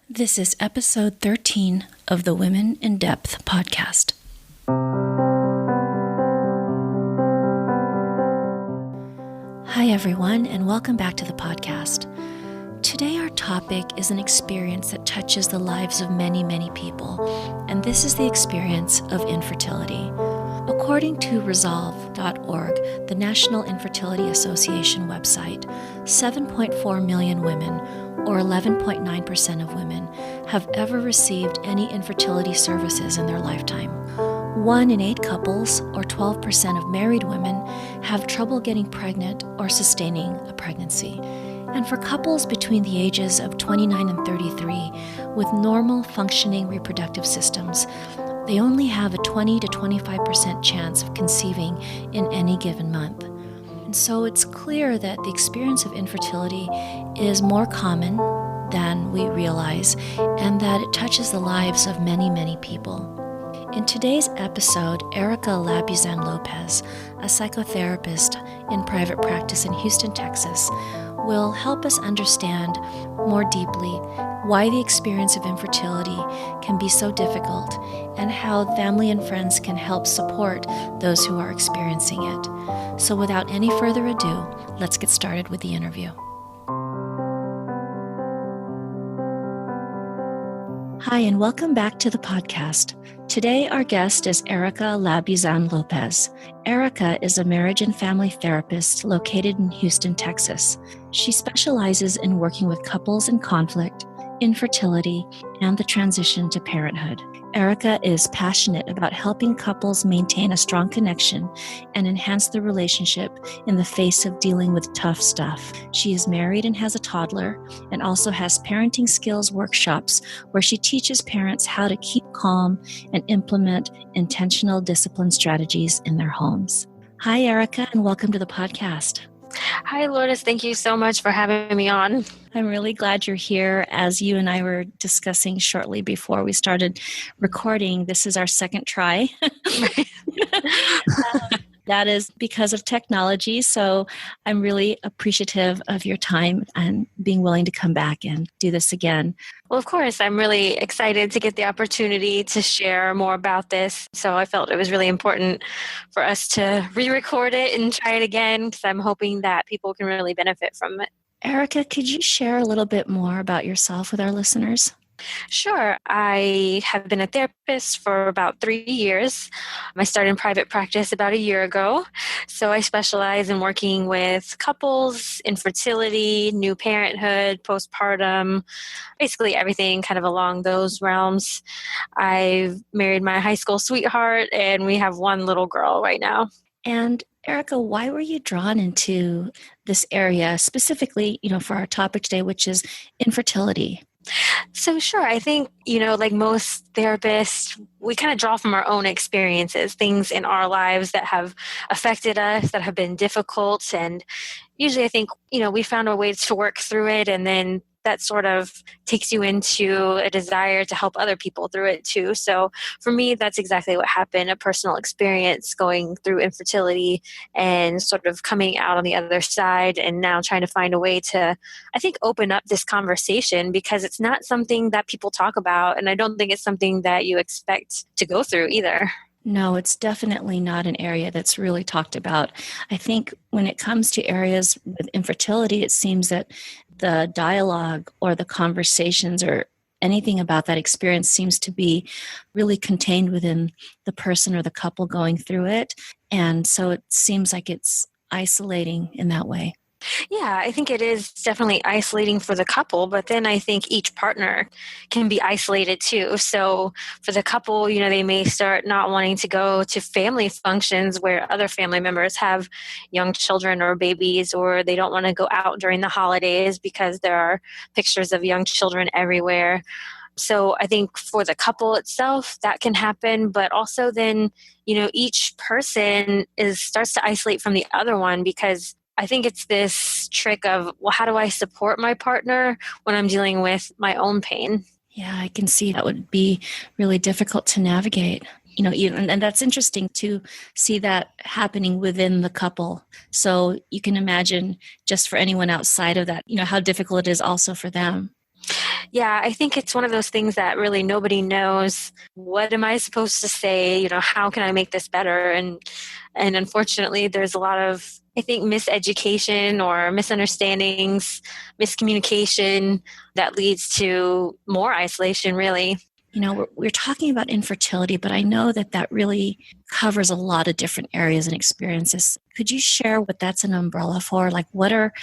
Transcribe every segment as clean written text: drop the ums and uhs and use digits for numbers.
This is episode 13 of the Women in Depth podcast. Hi, everyone, and welcome back to the podcast. Today, our topic is an experience that touches the lives of many, many people, and this is the experience of infertility. According to Resolve.org, the National Infertility Association website, 7.4 million women, or 11.9% of women, have ever received any infertility services in their lifetime. 1 in 8 couples, or 12% of married women, have trouble getting pregnant or sustaining a pregnancy. And for couples between the ages of 29 and 33 with normal functioning reproductive systems, they only have a 20 to 25% chance of conceiving in any given month. And so it's clear that the experience of infertility is more common than we realize, and that it touches the lives of many, many people. In today's episode, Erika Labuzan Lopez, a psychotherapist in private practice in Houston, Texas, will help us understand more deeply why the experience of infertility can be so difficult and how family and friends can help support those who are experiencing it. So without any further ado, let's get started with the interview. Hi, and welcome back to the podcast. Today, our guest is Erika Labuzan Lopez. Erika is a marriage and family therapist located in Houston, Texas. She specializes in working with couples in conflict, infertility, and the transition to parenthood. Erika is passionate about helping couples maintain a strong connection and enhance the relationship in the face of dealing with tough stuff. She is married and has a toddler, and also has parenting skills workshops where she teaches parents how to keep calm and implement intentional discipline strategies in their homes. Hi, Erika, and welcome to the podcast. Hi, Lourdes. Thank you so much for having me on. I'm really glad you're here. As you and I were discussing shortly before we started recording, this is our second try. That is because of technology. So I'm really appreciative of your time and being willing to come back and do this again. Well, of course, I'm really excited to get the opportunity to share more about this. So I felt it was really important for us to re-record it and try it again, because I'm hoping that people can really benefit from it. Erika, could you share a little bit more about yourself with our listeners? Sure. I have been a therapist for about 3 years. I started in private practice about a year ago. So I specialize in working with couples, infertility, new parenthood, postpartum, basically everything kind of along those realms. I've married my high school sweetheart, and we have one little girl right now. And Erika, why were you drawn into this area specifically, for our topic today, which is infertility? So sure, I think, like most therapists, we kind of draw from our own experiences, things in our lives that have affected us, that have been difficult. And usually I think, we found a way to work through it, and then that sort of takes you into a desire to help other people through it too. So for me, that's exactly what happened, a personal experience going through infertility and sort of coming out on the other side, and now trying to find a way to, I think, open up this conversation, because it's not something that people talk about, and I don't think it's something that you expect to go through either. No, it's definitely not an area that's really talked about. I think when it comes to areas with infertility, it seems that the dialogue or the conversations or anything about that experience seems to be really contained within the person or the couple going through it. And so it seems like it's isolating in that way. Yeah, I think it is definitely isolating for the couple, but then I think each partner can be isolated too. So for the couple, they may start not wanting to go to family functions where other family members have young children or babies, or they don't want to go out during the holidays because there are pictures of young children everywhere. So I think for the couple itself, that can happen, but also then, each person starts to isolate from the other one, because I think it's this trick of, well, how do I support my partner when I'm dealing with my own pain? Yeah, I can see that would be really difficult to navigate. And that's interesting to see that happening within the couple. So you can imagine, just for anyone outside of that, how difficult it is also for them. Yeah, I think it's one of those things that really nobody knows. What am I supposed to say? How can I make this better? And unfortunately, there's a lot of, I think, miseducation or misunderstandings, miscommunication that leads to more isolation, really. We're talking about infertility, but I know that that really covers a lot of different areas and experiences. Could you share what that's an umbrella for? Like, what are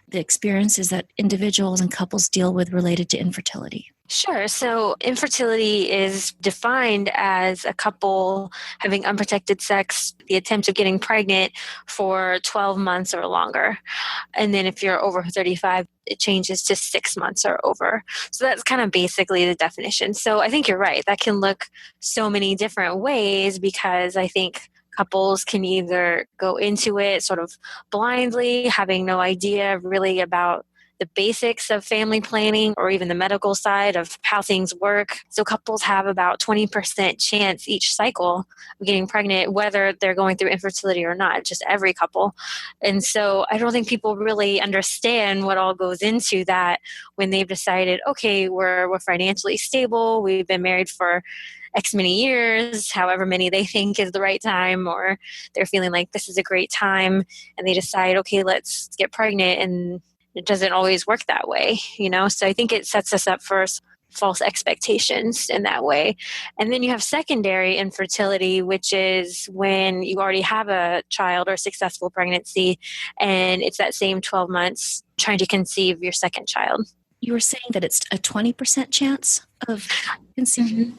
the experiences that individuals and couples deal with related to infertility? Sure. So infertility is defined as a couple having unprotected sex, the attempt of getting pregnant for 12 months or longer. And then if you're over 35, it changes to 6 months or over. So that's kind of basically the definition. So I think you're right. That can look so many different ways because I think couples can either go into it sort of blindly, having no idea really about the basics of family planning or even the medical side of how things work. So couples have about 20% chance each cycle of getting pregnant, whether they're going through infertility or not, just every couple. And so I don't think people really understand what all goes into that when they've decided, okay, we're financially stable, we've been married for X many years, however many they think is the right time, or they're feeling like this is a great time, and they decide, okay, let's get pregnant, and it doesn't always work that way. So I think it sets us up for false expectations in that way. And then you have secondary infertility, which is when you already have a child or successful pregnancy, and it's that same 12 months trying to conceive your second child. You were saying that it's a 20% chance of conceiving?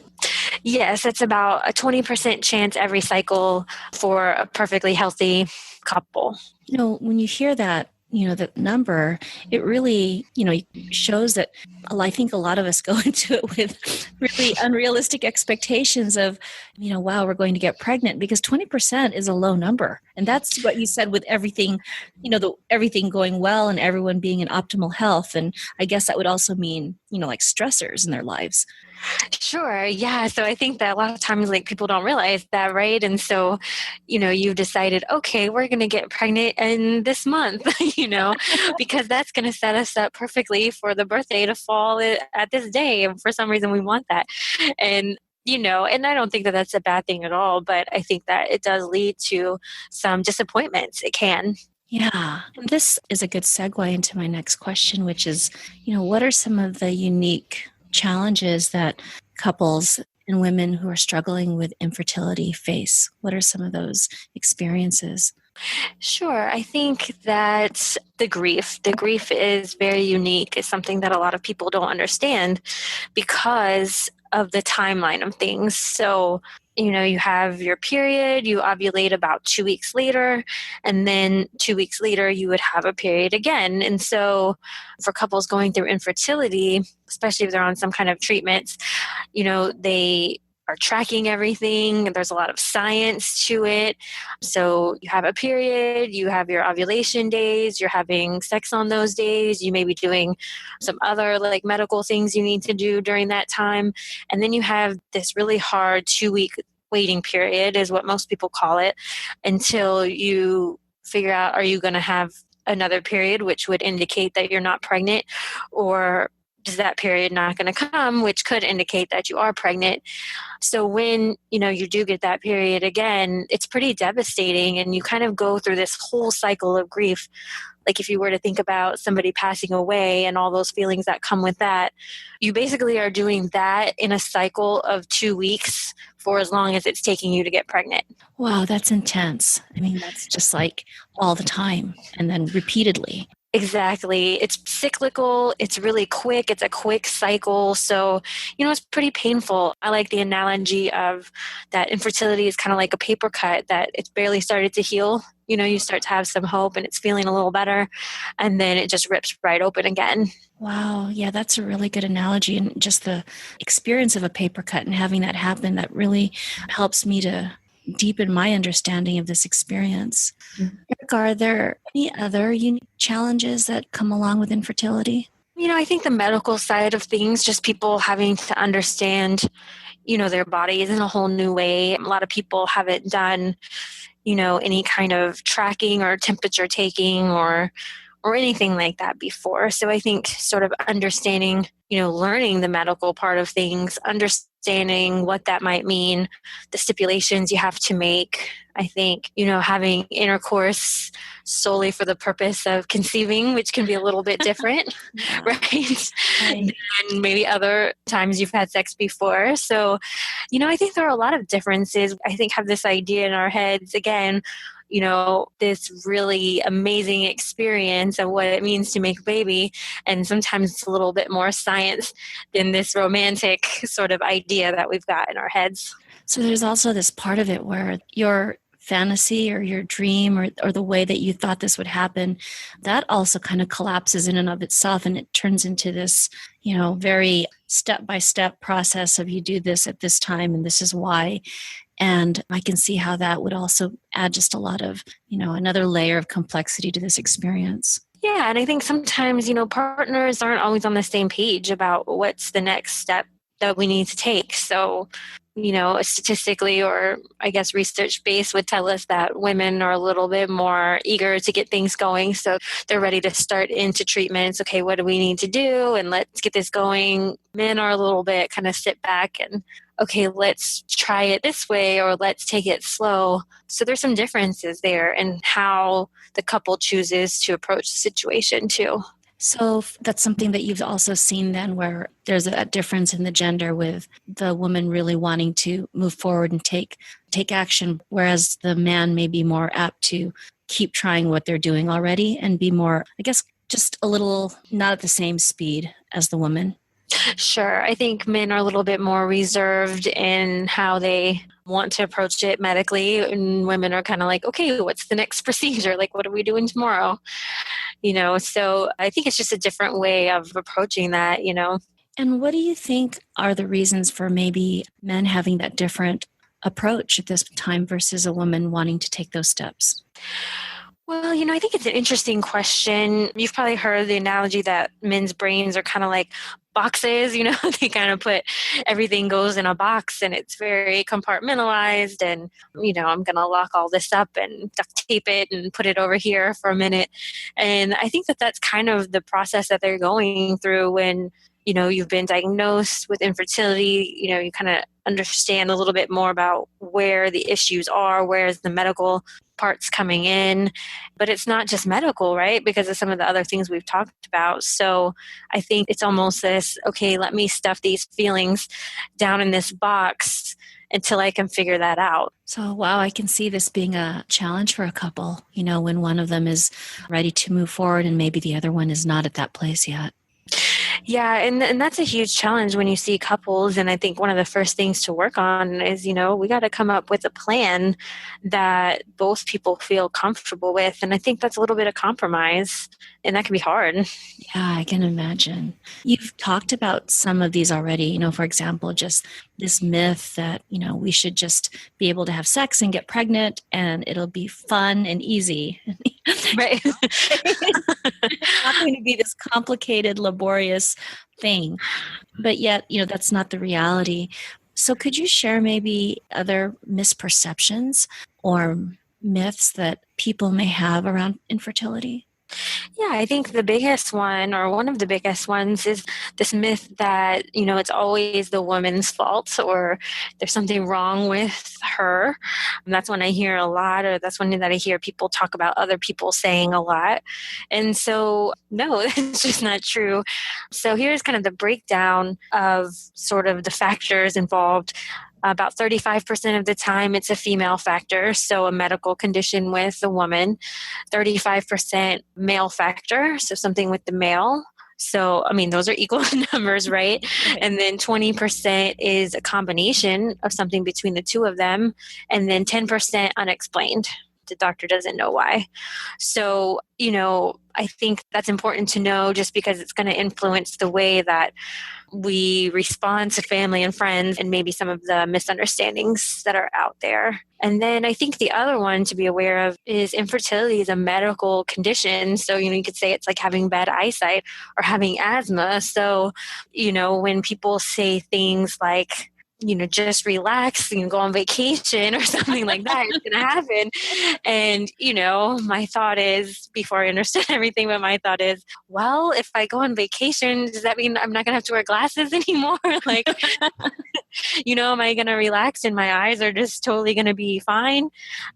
Yes, it's about a 20% chance every cycle for a perfectly healthy couple. When you hear that, that number, it really, shows that I think a lot of us go into it with really unrealistic expectations of, wow, we're going to get pregnant, because 20% is a low number. And that's what you said with everything, everything going well and everyone being in optimal health. And I guess that would also mean, like stressors in their lives. Sure. Yeah. So I think that a lot of times, people don't realize that, right? And so, you've decided, okay, we're going to get pregnant in this month, because that's going to set us up perfectly for the birthday to fall at this day. And for some reason, we want that. And and I don't think that that's a bad thing at all, but I think that it does lead to some disappointments. It can. Yeah. And this is a good segue into my next question, which is, what are some of the unique challenges that couples and women who are struggling with infertility face? What are some of those experiences? Sure. I think that the grief is very unique. It's something that a lot of people don't understand because of the timeline of things. So, you have your period, you ovulate about 2 weeks later, and then 2 weeks later, you would have a period again. And so, for couples going through infertility, especially if they're on some kind of treatments, they are tracking everything. There's a lot of science to it. So you have a period, you have your ovulation days, you're having sex on those days, you may be doing some other medical things you need to do during that time. And then you have this really hard 2 week waiting period, is what most people call it, until you figure out, are you going to have another period, which would indicate that you're not pregnant, or is that period not going to come, which could indicate that you are pregnant. So when, you do get that period again, it's pretty devastating, and you kind of go through this whole cycle of grief. Like if you were to think about somebody passing away and all those feelings that come with that, you basically are doing that in a cycle of 2 weeks for as long as it's taking you to get pregnant. Wow, that's intense. I mean, that's just like all the time and then repeatedly. Exactly. It's cyclical. It's really quick. It's a quick cycle. So, it's pretty painful. I like the analogy of that infertility is kind of like a paper cut, that it's barely started to heal. You start to have some hope and it's feeling a little better, and then it just rips right open again. Wow. Yeah, that's a really good analogy. And just the experience of a paper cut and having that happen, that really helps me to deepen my understanding of this experience. Erika, are there any other unique challenges that come along with infertility? I think the medical side of things, just people having to understand, their bodies in a whole new way. A lot of people haven't done, any kind of tracking or temperature taking or or anything like that before. So I think sort of understanding, learning the medical part of things, understanding what that might mean, the stipulations you have to make. I think, having intercourse solely for the purpose of conceiving, which can be a little bit different, Yeah. right? Right. And maybe other times you've had sex before. So, I think there are a lot of differences. I think have this idea in our heads, again, this really amazing experience of what it means to make a baby. And sometimes it's a little bit more science than this romantic sort of idea that we've got in our heads. So there's also this part of it where your fantasy or your dream or the way that you thought this would happen, that also kind of collapses in and of itself, and it turns into this, very step-by-step process of you do this at this time and this is why. And I can see how that would also add just a lot of, another layer of complexity to this experience. Yeah, and I think sometimes, partners aren't always on the same page about what's the next step that we need to take. So, statistically, or I guess research based would tell us that women are a little bit more eager to get things going. So they're ready to start into treatments. Okay, what do we need to do? And let's get this going. Men are a little bit kind of sit back and, okay, let's try it this way or let's take it slow. So there's some differences there in how the couple chooses to approach the situation too. So that's something that you've also seen then, where there's a difference in the gender, with the woman really wanting to move forward and take action, whereas the man may be more apt to keep trying what they're doing already and be more, I guess, just a little not at the same speed as the woman. Sure. I think men are a little bit more reserved in how they want to approach it medically, and women are kind of like, okay, what's the next procedure? Like, what are we doing tomorrow? So I think it's just a different way of approaching that. And what do you think are the reasons for maybe men having that different approach at this time versus a woman wanting to take those steps? Well, I think it's an interesting question. You've probably heard the analogy that men's brains are kind of like boxes, they kind of put everything goes in a box and it's very compartmentalized. And, I'm going to lock all this up and duct tape it and put it over here for a minute. And I think that that's kind of the process that they're going through when, you've been diagnosed with infertility. You kind of understand a little bit more about where the issues are, where's the medical parts coming in. But it's not just medical, right? Because of some of the other things we've talked about. So I think it's almost this, okay, let me stuff these feelings down in this box until I can figure that out. So, wow, I can see this being a challenge for a couple, when one of them is ready to move forward and maybe the other one is not at that place yet. Yeah, and that's a huge challenge when you see couples. And I think one of the first things to work on is, we got to come up with a plan that both people feel comfortable with. And I think that's a little bit of compromise, and that can be hard. Yeah, I can imagine. You've talked about some of these already, for example, just this myth that, we should just be able to have sex and get pregnant and it'll be fun and easy. Right. It's not going to be this complicated, laborious thing. But yet, that's not the reality. So could you share maybe other misperceptions or myths that people may have around infertility? Yeah, I think the biggest one, or one of the biggest ones, is this myth that, it's always the woman's fault or there's something wrong with her. And that's one I hear a lot, or that's one that I hear people talk about other people saying a lot. And so, no, it's just not true. So here's kind of the breakdown of sort of the factors involved. About 35% of the time, it's a female factor, so a medical condition with a woman. 35% male factor, so something with the male. So, those are equal numbers, right? And then 20% is a combination of something between the two of them. And then 10% unexplained. The doctor doesn't know why. So, I think that's important to know, just because it's going to influence the way that we respond to family and friends and maybe some of the misunderstandings that are out there. And then I think the other one to be aware of is infertility is a medical condition. So, you could say it's like having bad eyesight or having asthma. So, when people say things like, just relax and go on vacation or something like that is going to happen. And, my thought is, before I understand everything, but my thought is, well, if I go on vacation, does that mean I'm not going to have to wear glasses anymore? Like, am I going to relax and my eyes are just totally going to be fine?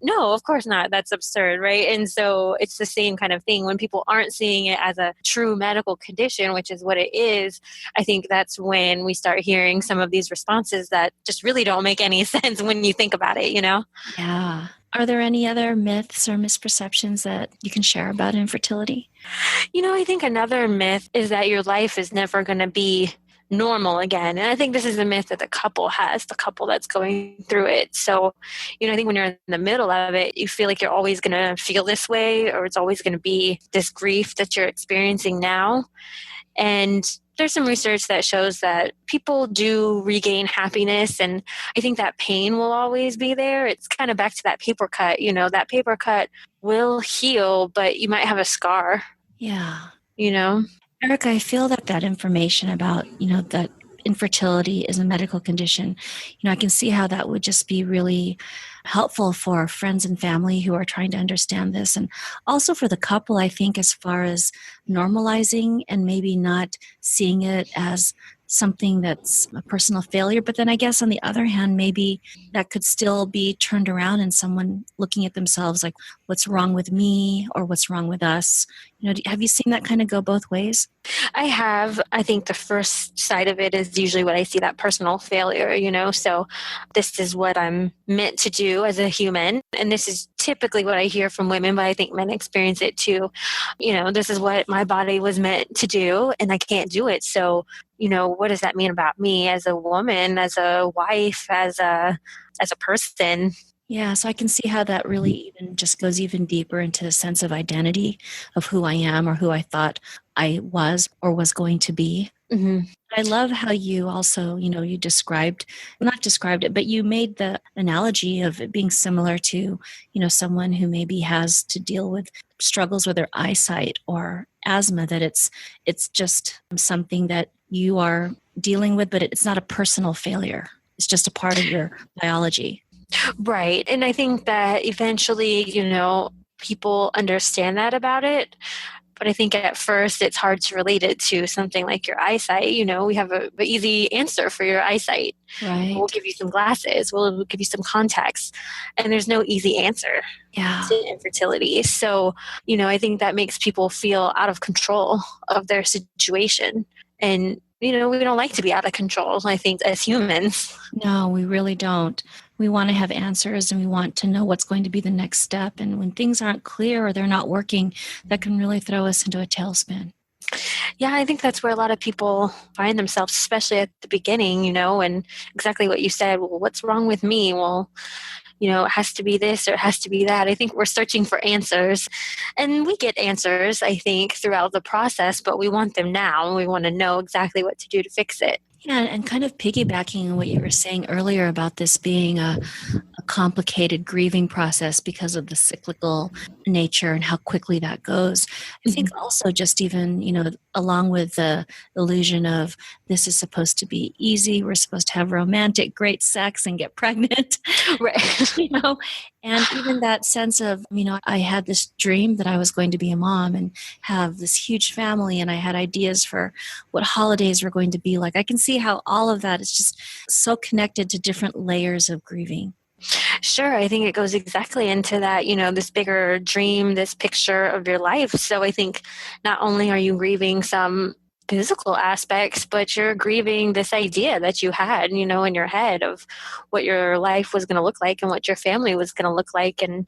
No, of course not. That's absurd, right? And so it's the same kind of thing when people aren't seeing it as a true medical condition, which is what it is. I think that's when we start hearing some of these responses that just really don't make any sense when you think about it, Yeah. Are there any other myths or misperceptions that you can share about infertility? I think another myth is that your life is never going to be normal again. And I think this is a myth that the couple has, the couple that's going through it. So, I think when you're in the middle of it, you feel like you're always going to feel this way, or it's always going to be this grief that you're experiencing now. And there's some research that shows that people do regain happiness. And I think that pain will always be there. It's kind of back to that paper cut, that paper cut will heal, but you might have a scar. Yeah. you Erika, I feel that information about, that infertility is a medical condition, I can see how that would just be really helpful for friends and family who are trying to understand this. And also for the couple, I think, as far as normalizing and maybe not seeing it as something that's a personal failure. But then I guess on the other hand, maybe that could still be turned around and someone looking at themselves like, what's wrong with me or what's wrong with us? Have you seen that kind of go both ways? I have. I think the first side of it is usually what I see, that personal failure, so this is what I'm meant to do as a human. And this is typically what I hear from women, but I think men experience it too. This is what my body was meant to do and I can't do it. So, what does that mean about me as a woman, as a wife, as a person? Yeah, so I can see how that really even just goes even deeper into the sense of identity of who I am or who I thought I was or was going to be. Mm-hmm. I love how you also, you not described it, but you made the analogy of it being similar to, someone who maybe has to deal with struggles with their eyesight or asthma, that it's just something that you are dealing with, but it's not a personal failure. It's just a part of your biology. Right. And I think that eventually, people understand that about it. But I think at first it's hard to relate it to something like your eyesight. We have an easy answer for your eyesight. Right. We'll give you some glasses. We'll give you some contacts. And there's no easy answer to infertility. So, I think that makes people feel out of control of their situation. And we don't like to be out of control, I think, as humans. No, we really don't. We want to have answers and we want to know what's going to be the next step. And when things aren't clear or they're not working, that can really throw us into a tailspin. Yeah, I think that's where a lot of people find themselves, especially at the beginning, and exactly what you said. Well, what's wrong with me? Well, it has to be this or it has to be that. I think we're searching for answers, and we get answers, I think, throughout the process, but we want them now. We want to know exactly what to do to fix it. Yeah, and kind of piggybacking on what you were saying earlier about this being a complicated grieving process because of the cyclical nature and how quickly that goes. I think also just even, along with the illusion of this is supposed to be easy, we're supposed to have romantic, great sex and get pregnant, right? And even that sense of, I had this dream that I was going to be a mom and have this huge family, and I had ideas for what holidays were going to be like. I can see how all of that is just so connected to different layers of grieving. Sure. I think it goes exactly into that, this bigger dream, this picture of your life. So I think not only are you grieving some physical aspects, but you're grieving this idea that you had, in your head of what your life was going to look like and what your family was going to look like. And,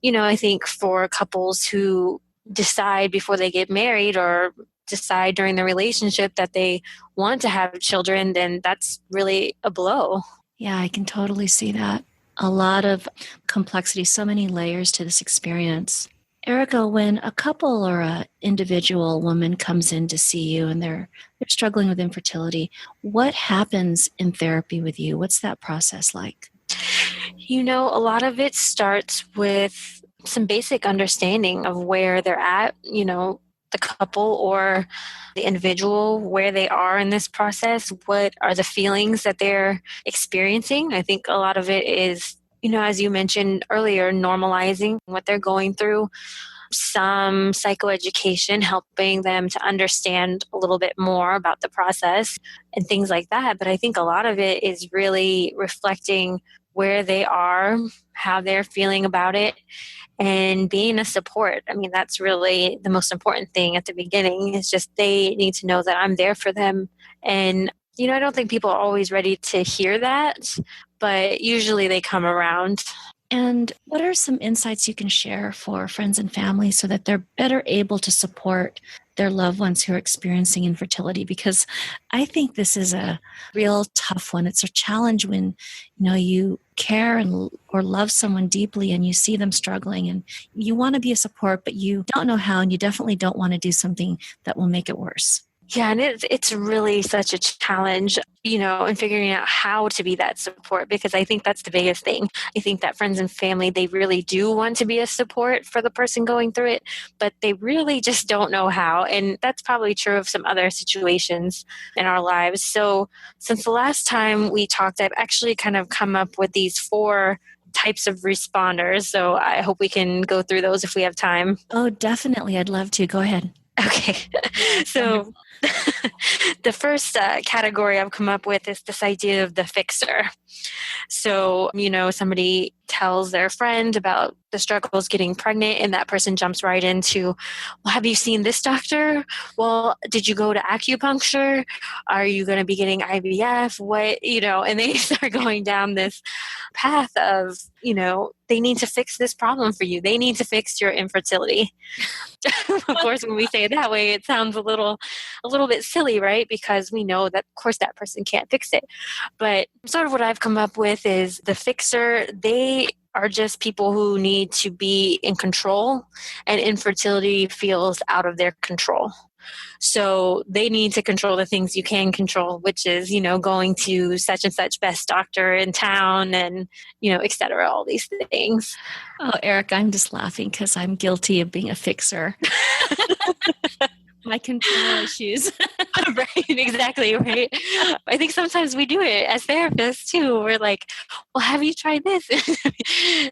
I think for couples who decide before they get married or decide during the relationship that they want to have children, then that's really a blow. Yeah, I can totally see that. A lot of complexity, so many layers to this experience. Erika, when a couple or an individual woman comes in to see you and they're struggling with infertility, what happens in therapy with you? What's that process like? A lot of it starts with some basic understanding of where they're at. the couple or the individual where they are in this process. What are the feelings that they're experiencing? I think a lot of it is, as you mentioned earlier, normalizing what they're going through, some psychoeducation, helping them to understand a little bit more about the process and things like that. But I think a lot of it is really reflecting where they are, how they're feeling about it, and being a support. I mean, that's really the most important thing at the beginning, is just they need to know that I'm there for them. And, I don't think people are always ready to hear that, but usually they come around. And what are some insights you can share for friends and family so that they're better able to support their loved ones who are experiencing infertility? Because I think this is a real tough one. It's a challenge when, you care or love someone deeply and you see them struggling and you want to be a support, but you don't know how, and you definitely don't want to do something that will make it worse. Yeah, and it's really such a challenge, in figuring out how to be that support, because I think that's the biggest thing. I think that friends and family, they really do want to be a support for the person going through it, but they really just don't know how. And that's probably true of some other situations in our lives. So since the last time we talked, I've actually kind of come up with these 4 types of responders. So I hope we can go through those if we have time. Oh, definitely. I'd love to. Go ahead. Okay. So the first category I've come up with is this idea of the fixer. So, somebody tells their friend about the struggles getting pregnant, and that person jumps right into, well, have you seen this doctor? Well, did you go to acupuncture? Are you going to be getting IVF? What, and they start going down this path of, they need to fix this problem for you. They need to fix your infertility. Of course, when we say it that way, it sounds a little bit silly, right? Because we know that, of course, that person can't fix it. But sort of what I've come up with is the fixer, they are just people who need to be in control, and infertility feels out of their control. So they need to control the things you can control, which is, going to such and such best doctor in town and, et cetera, all these things. Oh, Eric, I'm just laughing because I'm guilty of being a fixer. My control issues. Right, exactly, right. I think sometimes we do it as therapists too. We're like, well, have you tried this?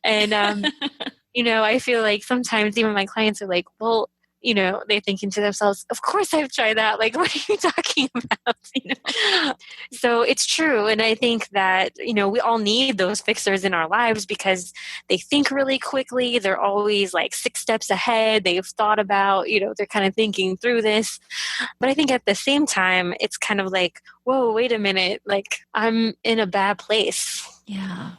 And, I feel like sometimes even my clients are like, well, they're thinking to themselves, of course I've tried that. Like, what are you talking about? So it's true. And I think that, we all need those fixers in our lives because they think really quickly. They're always like 6 steps ahead. They've thought about, they're kind of thinking through this. But I think at the same time, it's kind of like, whoa, wait a minute. Like, I'm in a bad place. Yeah.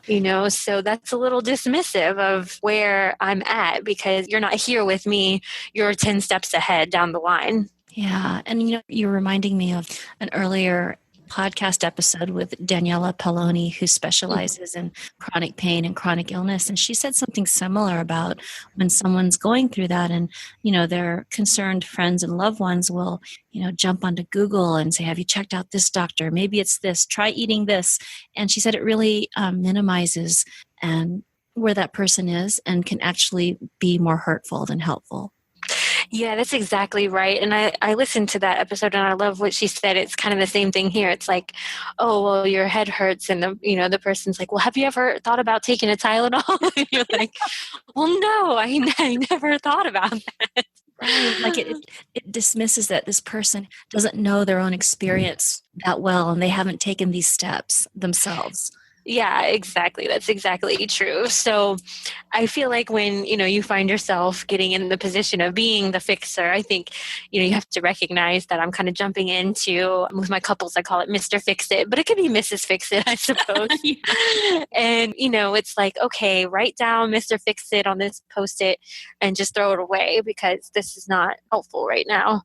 So that's a little dismissive of where I'm at, because you're not here with me. You're 10 steps ahead down the line. Yeah. And, you're reminding me of an earlier podcast episode with Daniela Palloni, who specializes in chronic pain and chronic illness. And she said something similar about when someone's going through that and, their concerned friends and loved ones will, jump onto Google and say, have you checked out this doctor? Maybe it's this, try eating this. And she said it really minimizes and where that person is and can actually be more hurtful than helpful. Yeah, that's exactly right. And I listened to that episode and I love what she said. It's kind of the same thing here. It's like, oh, well, your head hurts. And the person's like, well, have you ever thought about taking a Tylenol? And you're like, well, no, I never thought about that. Right. Like it dismisses that this person doesn't know their own experience that well and they haven't taken these steps themselves. Yeah, exactly. That's exactly true. So I feel like when, you find yourself getting in the position of being the fixer, I think, you have to recognize that I'm kind of jumping into, with my couples, I call it Mr. Fix It, but it could be Mrs. Fix It, I suppose. Yeah. And, it's like, okay, write down Mr. Fix It on this Post-it and just throw it away because this is not helpful right now.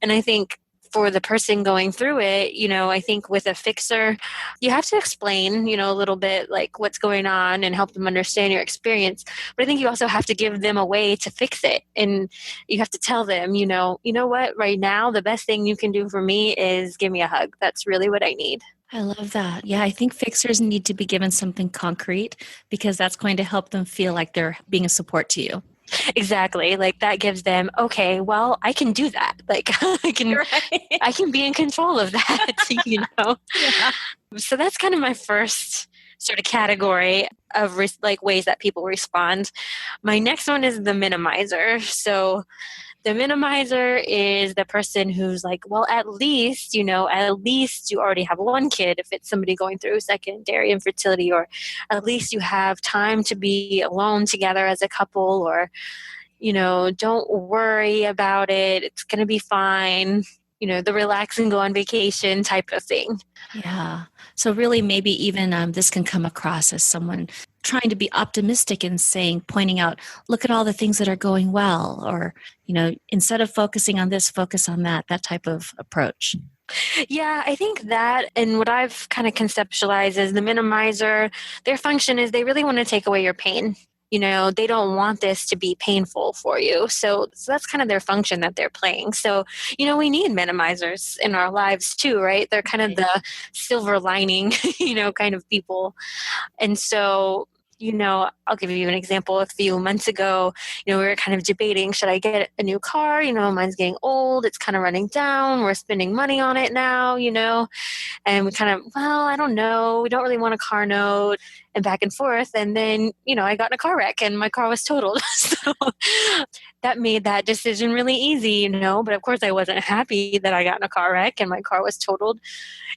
And I think for the person going through it, I think with a fixer, you have to explain, a little bit like what's going on and help them understand your experience. But I think you also have to give them a way to fix it. And you have to tell them, you know what, right now, the best thing you can do for me is give me a hug. That's really what I need. I love that. Yeah, I think fixers need to be given something concrete because that's going to help them feel like they're being a support to you. Exactly. Like that gives them, okay, well, I can do that. Like Right. I can be in control of that, Yeah. So that's kind of my first sort of category of like ways that people respond. My next one is the minimizer. So the minimizer is the person who's like, well, at least you already have one kid if it's somebody going through secondary infertility, or at least you have time to be alone together as a couple, or, don't worry about it. It's going to be fine. The relax and go on vacation type of thing. Yeah. So really, maybe even this can come across as someone trying to be optimistic and saying, pointing out, look at all the things that are going well, or, instead of focusing on this, focus on that type of approach. Yeah, I think that, and what I've kind of conceptualized is the minimizer, their function is they really want to take away your pain. They don't want this to be painful for you. So that's kind of their function that they're playing. So, we need minimizers in our lives too, right? They're kind of the silver lining, kind of people. And so, I'll give you an example. A few months ago, we were kind of debating, should I get a new car? Mine's getting old. It's kind of running down. We're spending money on it now, and we kind of, well, I don't know. We don't really want a car note, and back and forth. And then, I got in a car wreck and my car was totaled. So that made that decision really easy, but of course I wasn't happy that I got in a car wreck and my car was totaled.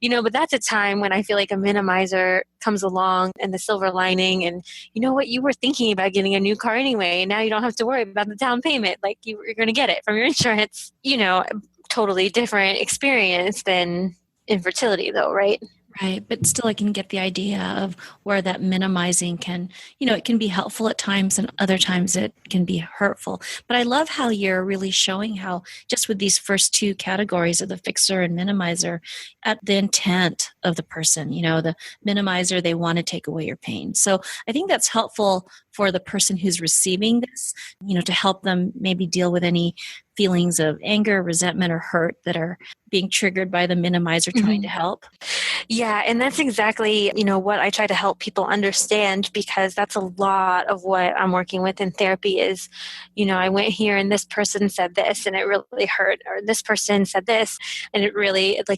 But that's a time when I feel like a minimizer comes along and the silver lining, and what, you were thinking about getting a new car anyway, and now you don't have to worry about the down payment. Like you're going to get it from your insurance. Totally different experience than infertility though, right? Right. But still, I can get the idea of where that minimizing can, it can be helpful at times and other times it can be hurtful. But I love how you're really showing how, just with these first two categories of the fixer and minimizer, at the intent of the person, the minimizer, they want to take away your pain. So I think that's helpful for the person who's receiving this, to help them maybe deal with any feelings of anger, resentment, or hurt that are being triggered by the minimizer trying to help. Yeah, and that's exactly, what I try to help people understand, because that's a lot of what I'm working with in therapy is, I went here and this person said this and it really hurt, or this person said this and it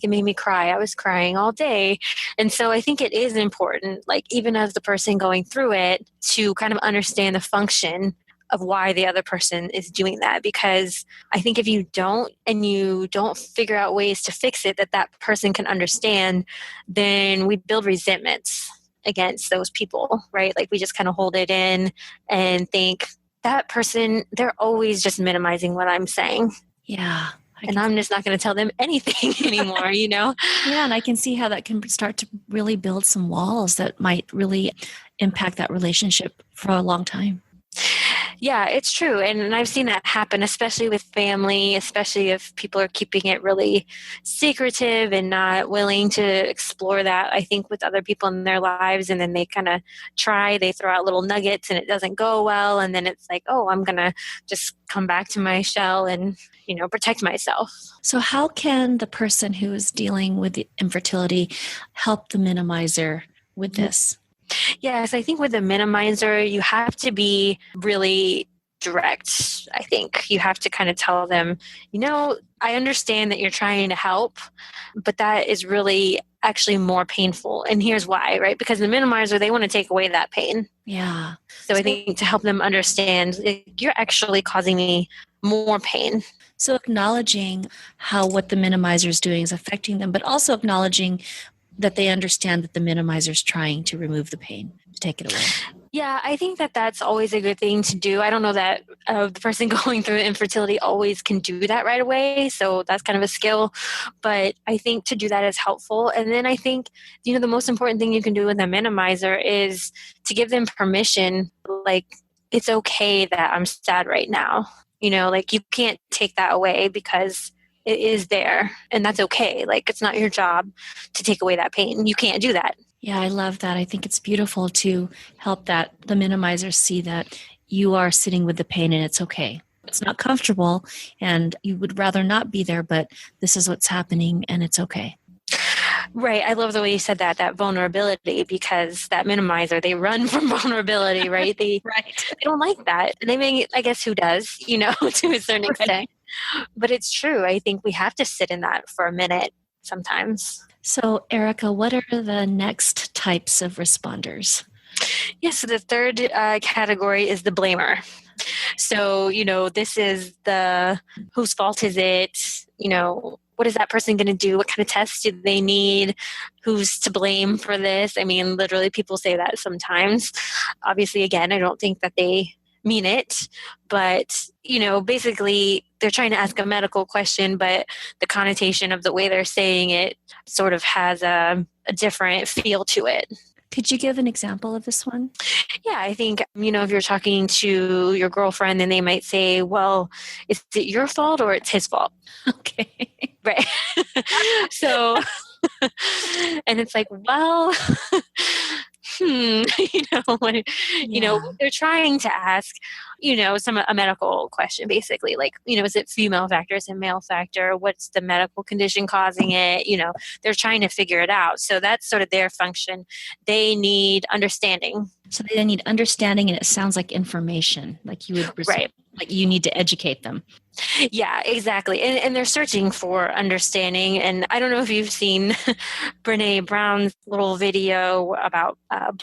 made me cry. I was crying all day. And so I think it is important, like even as the person going through it, to kind of understand the function of why the other person is doing that. Because I think if you don't, and you don't figure out ways to fix it that person can understand, then we build resentments against those people, right? Like we just kind of hold it in and think that person, they're always just minimizing what I'm saying. Yeah. And I'm just not going to tell them anything anymore, Yeah, and I can see how that can start to really build some walls that might really impact that relationship for a long time. Yeah, it's true. And I've seen that happen, especially with family, especially if people are keeping it really secretive and not willing to explore that, I think, with other people in their lives. And then they kind of they throw out little nuggets and it doesn't go well. And then it's like, oh, I'm going to just come back to my shell and, protect myself. So how can the person who is dealing with the infertility help the minimizer with this? Yes, I think with the minimizer, you have to be really direct. I think you have to kind of tell them, I understand that you're trying to help, but that is really actually more painful. And here's why, right? Because the minimizer, they want to take away that pain. Yeah. So I think to help them understand, you're actually causing me more pain. So acknowledging how what the minimizer is doing is affecting them, but also acknowledging that they understand that the minimizer is trying to remove the pain, to take it away. Yeah, I think that's always a good thing to do. I don't know that the person going through infertility always can do that right away. So that's kind of a skill. But I think to do that is helpful. And then I think, the most important thing you can do with a minimizer is to give them permission. Like, it's okay that I'm sad right now. Like you can't take that away because it is there, and that's okay. Like it's not your job to take away that pain. You can't do that. Yeah, I love that. I think it's beautiful to help the minimizer see that you are sitting with the pain and it's okay. It's not comfortable and you would rather not be there, but this is what's happening and it's okay. Right. I love the way you said that vulnerability, because that minimizer, they run from vulnerability, right? Right. They don't like that. And I guess who does, to a certain extent. Right. But it's true. I think we have to sit in that for a minute sometimes. So, Erika, what are the next types of responders? Yes. So the third category is the blamer. So, this is the whose fault is it? What is that person going to do? What kind of tests do they need? Who's to blame for this? I mean, literally, people say that sometimes. Obviously, again, I don't think that they mean it, but, basically, they're trying to ask a medical question, but the connotation of the way they're saying it sort of has a different feel to it. Could you give an example of this one? Yeah, I think, if you're talking to your girlfriend, then they might say, well, is it your fault or it's his fault? Okay. Right. So, and it's like, well, what they're trying to ask, a medical question, basically, like, is it female factor, is it male factor? What's the medical condition causing it? They're trying to figure it out. So that's sort of their function. They need understanding. So they need understanding, and it sounds like information, like you would, right. Like you need to educate them. Yeah, exactly. And they're searching for understanding. And I don't know if you've seen Brene Brown's little video about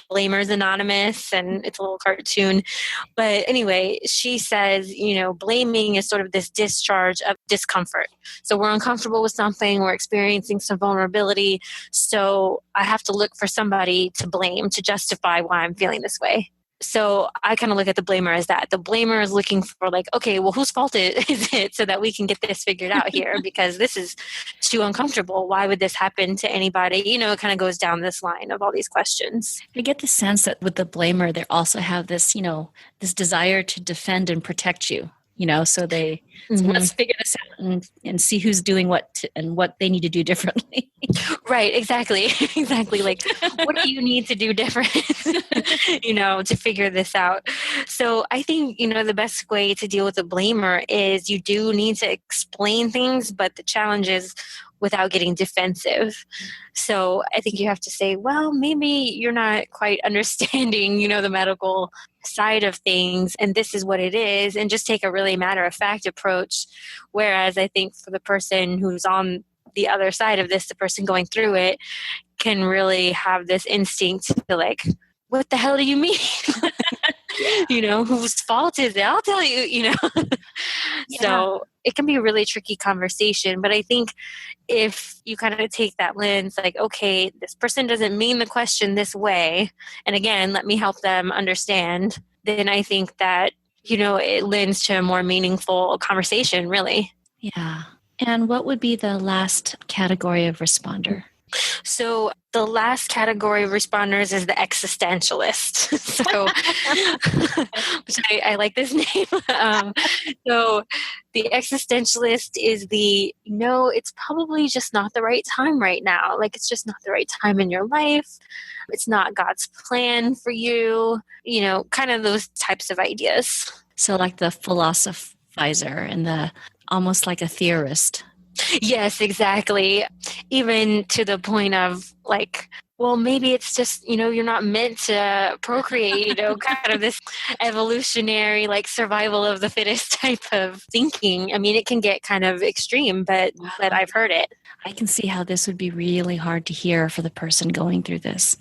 Blamers Anonymous, and it's a little cartoon. But anyway, she says, blaming is sort of this discharge of discomfort. So we're uncomfortable with something, we're experiencing some vulnerability. So I have to look for somebody to blame to justify why I'm feeling this way. So I kind of look at the blamer as that. The blamer is looking for, like, okay, well, whose fault is it, so that we can get this figured out here, because this is too uncomfortable. Why would this happen to anybody? It kind of goes down this line of all these questions. I get the sense that with the blamer, they also have this, this desire to defend and protect you. So they so let's figure this out and see who's doing what and what they need to do differently. Right, exactly. Exactly. Like, what do you need to do different, to figure this out? So I think, the best way to deal with a blamer is you do need to explain things, but the challenge is without getting defensive. So I think you have to say, well, maybe you're not quite understanding, the medical side of things, and this is what it is, and just take a really matter-of-fact approach. Whereas I think for the person who's on the other side of this, the person going through it, can really have this instinct to, like, what the hell do you mean? Whose fault is it? I'll tell you, So it can be a really tricky conversation. But I think if you kind of take that lens, like, okay, this person doesn't mean the question this way, and again, let me help them understand, then I think that, it lends to a more meaningful conversation, really. Yeah. And what would be the last category of responder? So the last category of responders is the existentialist. So I like this name. So the existentialist is it's probably just not the right time right now. Like, it's just not the right time in your life. It's not God's plan for you, kind of those types of ideas. So like the philosophizer and almost like a theorist. Yes, exactly. Even to the point of, like, well, maybe it's just, you're not meant to procreate, kind of this evolutionary, like, survival of the fittest type of thinking. I mean, it can get kind of extreme, but I've heard it. I can see how this would be really hard to hear for the person going through this.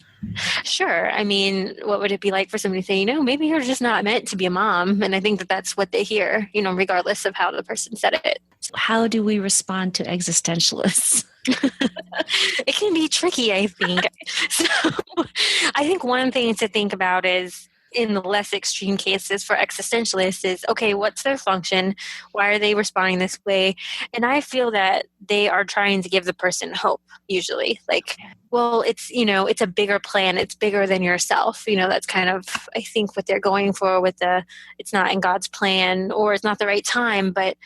Sure. I mean, what would it be like for somebody to say, maybe you're just not meant to be a mom? And I think that that's what they hear, regardless of how the person said it. So how do we respond to existentialists? It can be tricky, I think. So I think one thing to think about is, in the less extreme cases for existentialists, is, okay, what's their function? Why are they responding this way? And I feel that they are trying to give the person hope, usually. Like, well, it's a bigger plan. It's bigger than yourself. That's kind of, I think, what they're going for with it's not in God's plan, or it's not the right time, but,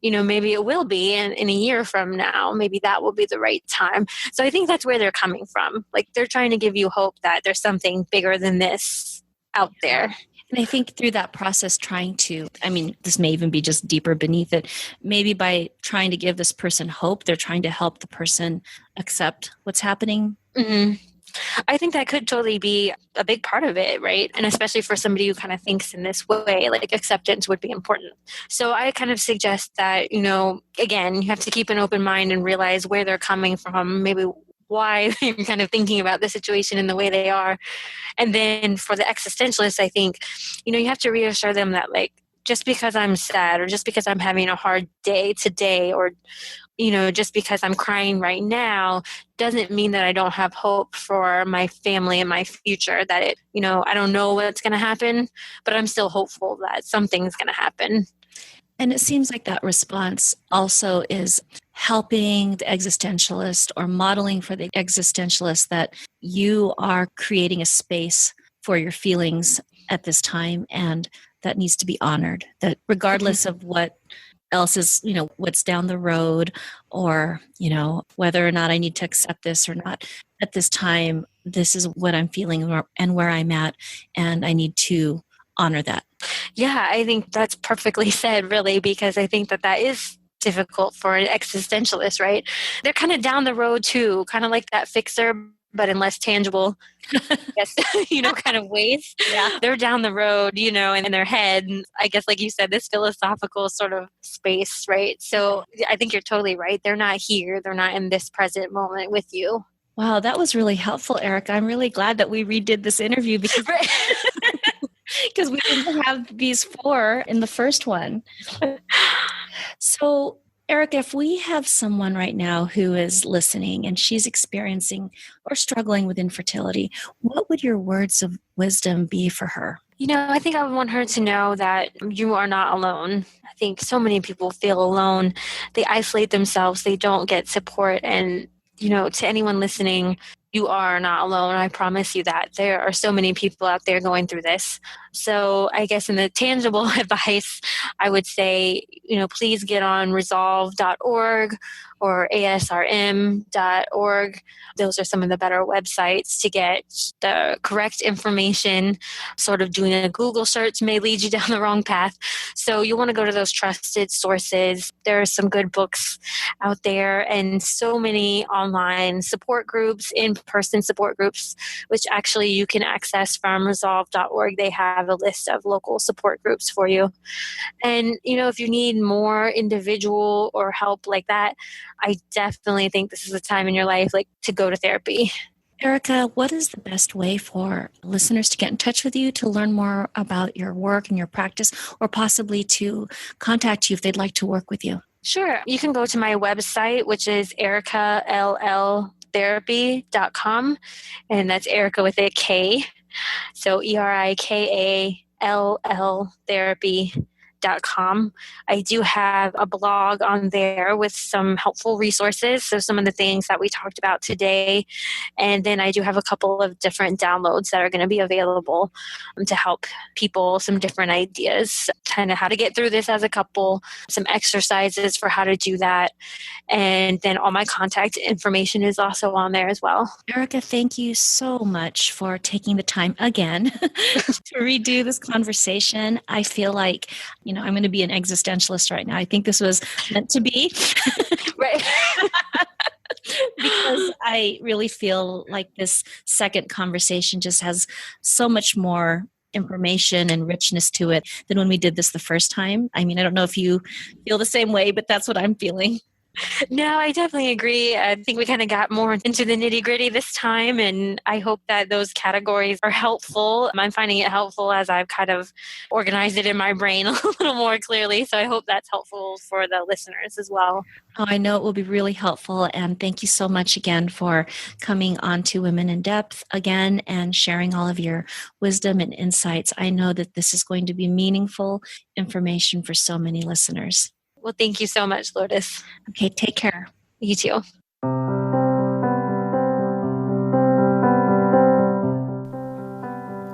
maybe it will be in a year from now. Maybe that will be the right time. So I think that's where they're coming from. Like, they're trying to give you hope that there's something bigger than this out there. And I think through that process, this may even be just deeper beneath it. Maybe by trying to give this person hope, they're trying to help the person accept what's happening. Mm-hmm. I think that could totally be a big part of it, right? And especially for somebody who kind of thinks in this way, like acceptance would be important. So I kind of suggest that, again, you have to keep an open mind and realize where they're coming from, maybe why you're kind of thinking about the situation in the way they are. And then for the existentialist, I think, you have to reassure them that, like, just because I'm sad or just because I'm having a hard day today or just because I'm crying right now doesn't mean that I don't have hope for my family and my future, that I don't know what's going to happen, but I'm still hopeful that something's going to happen. And it seems like that response also is helping the existentialist or modeling for the existentialist that you are creating a space for your feelings at this time, and that needs to be honored, that regardless of what else is, what's down the road, or, whether or not I need to accept this or not, at this time, this is what I'm feeling and where I'm at, and I need to honor that. Yeah, I think that's perfectly said, really, because I think that is difficult for an existentialist, right? They're kind of down the road too, kind of like that fixer, but in less tangible, yes, kind of ways. Yeah. They're down the road, in their head. And I guess, like you said, this philosophical sort of space, right? So I think you're totally right. They're not here. They're not in this present moment with you. Wow, that was really helpful, Erika. I'm really glad that we redid this interview because because we didn't have these 4 in the first one. So, Erika, if we have someone right now who is listening and she's experiencing or struggling with infertility, what would your words of wisdom be for her? I think I would want her to know that you are not alone. I think so many people feel alone. They isolate themselves. They don't get support. And, to anyone listening, you are not alone. I promise you that. There are so many people out there going through this. So I guess in the tangible advice, I would say, please get on resolve.org or asrm.org. Those are some of the better websites to get the correct information. Sort of doing a Google search may lead you down the wrong path. So you want to go to those trusted sources. There are some good books out there and so many online support groups, in-person support groups, which actually you can access from resolve.org. They have a list of local support groups for you. And, if you need more individual or help like that, I definitely think this is a time in your life to go to therapy. Erika, what is the best way for listeners to get in touch with you, to learn more about your work and your practice, or possibly to contact you if they'd like to work with you? Sure. You can go to my website, which is erikalltherapy.com, and that's Erika with a K. So ERIKALL therapy.com. I do have a blog on there with some helpful resources. So some of the things that we talked about today. And then I do have a couple of different downloads that are going to be available to help people, some different ideas, kind of how to get through this as a couple, some exercises for how to do that. And then all my contact information is also on there as well. Erika, thank you so much for taking the time again to redo this conversation. I feel like, I'm going to be an existentialist right now. I think this was meant to be. Right. Because I really feel like this second conversation just has so much more information and richness to it than when we did this the first time. I don't know if you feel the same way, but that's what I'm feeling. No, I definitely agree. I think we kind of got more into the nitty gritty this time, and I hope that those categories are helpful. I'm finding it helpful as I've kind of organized it in my brain a little more clearly. So I hope that's helpful for the listeners as well. Oh, I know it will be really helpful. And thank you so much again for coming on to Women in Depth again and sharing all of your wisdom and insights. I know that this is going to be meaningful information for so many listeners. Well, thank you so much, Lourdes. Okay, take care. You too.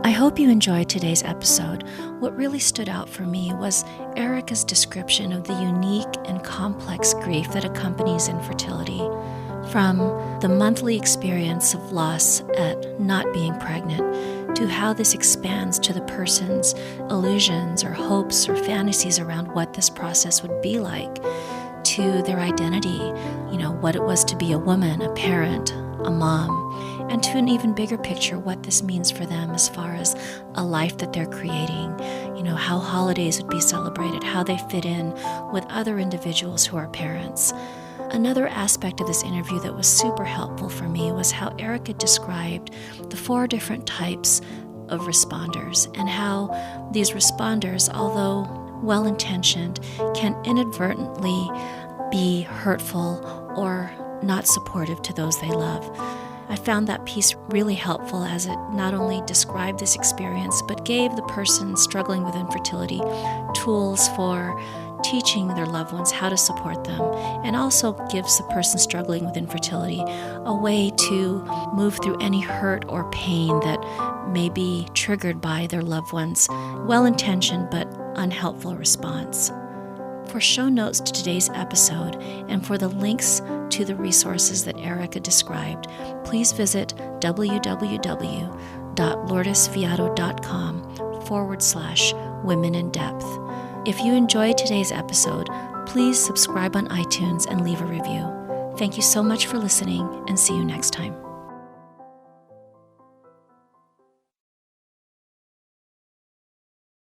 I hope you enjoyed today's episode. What really stood out for me was Erika's description of the unique and complex grief that accompanies infertility. From the monthly experience of loss at not being pregnant to how this expands to the person's illusions or hopes or fantasies around what this process would be like, to their identity, what it was to be a woman, a parent, a mom, and to an even bigger picture, what this means for them as far as a life that they're creating, how holidays would be celebrated, how they fit in with other individuals who are parents. Another aspect of this interview that was super helpful for me was how Erika described the 4 different types of responders and how these responders, although well-intentioned, can inadvertently be hurtful or not supportive to those they love. I found that piece really helpful as it not only described this experience, but gave the person struggling with infertility tools for teaching their loved ones how to support them, and also gives the person struggling with infertility a way to move through any hurt or pain that may be triggered by their loved one's well-intentioned but unhelpful response. For show notes to today's episode and for the links to the resources that Erika described, please visit www.lourdesviado.com/women in depth. If you enjoyed today's episode, please subscribe on iTunes and leave a review. Thank you so much for listening, and see you next time.